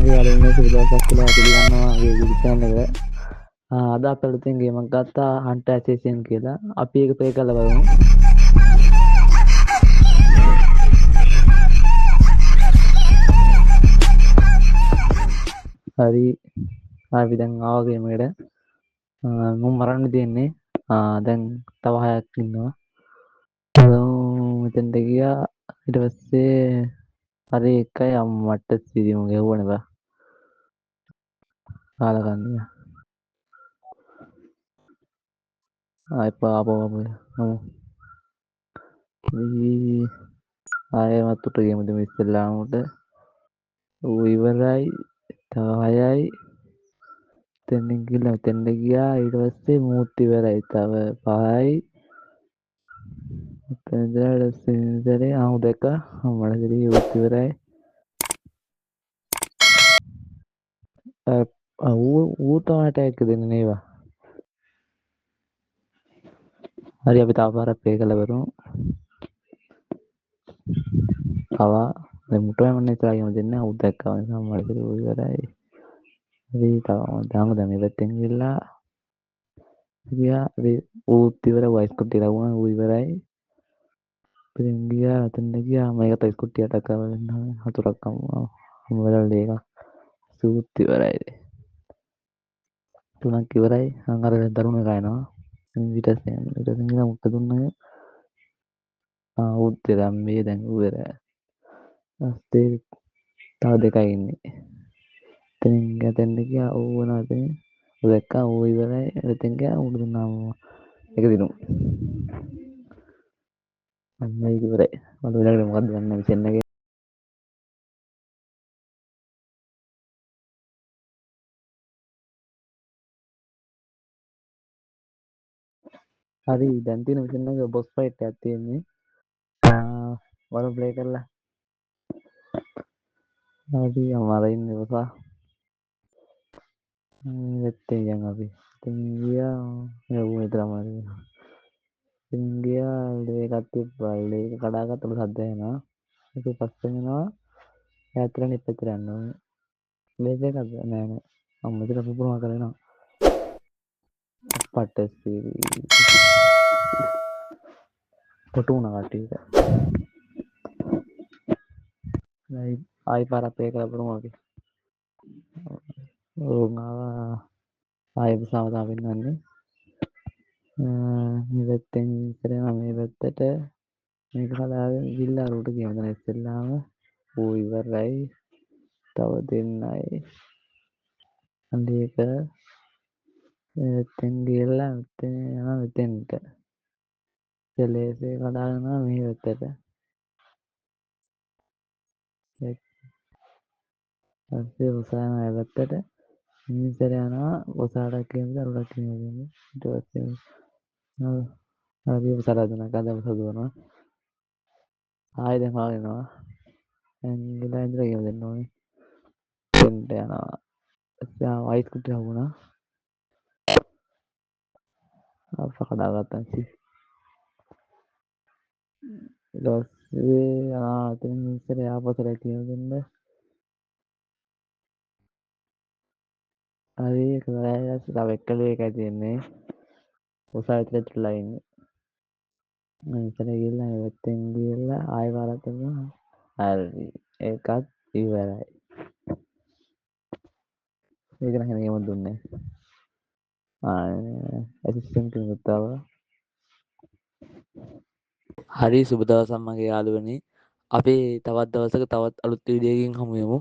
යාළුවනේ සුබ දවසක් කියලා පිළිගන්නවා මගේ YouTube channel එක. අද අපි අලුතෙන් ගේමක් ගත්තා Hunter Assassin කියලා. අපි ඒක ප්ලේ කරලා බලමු. හරි. අපි දැන් ආවා ගේම් එකට. මම මරන්න දෙන්නේ. දැන් තව 6ක් ඉන්නවා. මෙතෙන්ට ගියා. ඊට පස්සේ හරි එකයි අම්මට සිරියුම් ගෙවුවනේ බා. කාලා කන්නේ. ආපෝ. ආයෙමත් උට ගේමු දෙමු ඉස්සෙල්ලාම උට. ඌ ඉවරයි. තව 6යි. තෙන්නින් ගිහලා තෙන්ද ගියා. ඊට පස්සේ මූත් ඉවරයි. තව 5යි. තෙන්දට සෙන්සරේ දෙක. මට සිරිය ඌත් ඉවරයි. ඌ තමයි අටැක් දෙන්නේ නේවා. හරි අපි තව පාරක් ප්ලේ කරලා බලමු. ආවා දැන් මුටුවම ඉස්සරහින් දෙන්නේ ඌ දැක්කම නිසා මට සිරිය ඌ ඉවරයි. හරි තව දැන් මේ පැත්තෙන් ගිහලා ගියා. ඌත් ඉවරයි වයිස් කුට්ටිය ලවුණා ඌ ඉවරයි. ඉතින් ගියා අතෙන්ද ගියා මේකට ස්කුට්ටිය අටක් කරලා හතුරක් හමු වෙලා දෙක සූත් ඉවරයි. තුනක් ඉවරයි. අර දරුණු කයනවා. ඊට මුක්ක දුන්නා. ඌත් රම්බේ දැන් ඌ ඉවරයි. ඊට තව දෙකයි ඉන්නේ. එතෙන් ගියා ඌ නැතේ. ඌ දැක්කා ඌ ඉවරයි. එතෙන් ගියා ඌ දුන්නාම එක දිනු. අන්න ඒක ඉවරයි. මට වෙලාවට මොකද්ද ගන්න මිෂන් එකේ. හරි දැන් තියෙන මිෂන් එක බොස් ෆයිට් එකක් තියෙන්නේ. වල ප්ලේ කරලා. හරි අමාරුයි ඉන්නේ බසා. වෙත්තේ යන් අපි. ඉතින් ගියා ඌ විතරමයි. ඉතින් ගියා ඒකත් තිබ්බා. ඒක කඩාගත්තලු සද්ද එනවා. ඊට පස්සේ එනවා. ඈතට ඉපැත්තට යන්න ඕනේ. මේක එකද නෑ. අම්මට පුපුරම කරනවා. පට්ටස්සී. කොටු වුණා කට්ටියට. ආයි පාරක් ප්ලේ කරලා බලමු අපි. ආයෙ සාවධාන වෙන්නන්නේ. මේ පැත්තෙන් ඉස්සර යනවා මේ පැත්තට. මේක කලාවෙන් ගිල්ලා රූට ගියම තමයි ඉස්සෙල්ලාම ඌ ඉවරයි. තව දෙන්නයි. අන්දේක මෙතෙන් ගිහලා මෙතෙන් යනවා මෙතෙන්ට. සෙලේසේ කඩාගෙන මේ පැත්තට. ඊපස්සේ උසාන මේ පැත්තට. ඉස්සර යනවා උසාඩක් කියනවා රුඩක් කියනවා. ඊට පස්සේ හරි උසාලා දුන්නා කඩ උසාව දුන්නා. ආයෙ දැන් හොයනවා. දැන් ඉඳලා කියව දෙන්න ඕනේ. දෙන්න යනවා. වයිස් කුටි හවුණා. අප කඩාගත්තා ඉතින්. ඊළඟට එතන ඉස්සර ආපස්සට කියව දෙන්න. හරි ඒක කරලා තව එක්කලේ එකයි තියෙන්නේ. උසාවියට ඉතුරුලා ඉන්නේ. මම ඉතල ගිහලා එවත්තෙන් ගිහලා ආයෙ පාරක් කරනවා. හරි ඒකත් ඉවරයි. මේක නම් එහෙම දුන්නේ. ඇසිස්ටන්ට් කෙනෙක් ආවා. හරි සුබ දවසක් මගේ යාළුවනේ. අපි තවත් දවසක තවත් අලුත් වීඩියෝ එකකින් හමු වෙමු.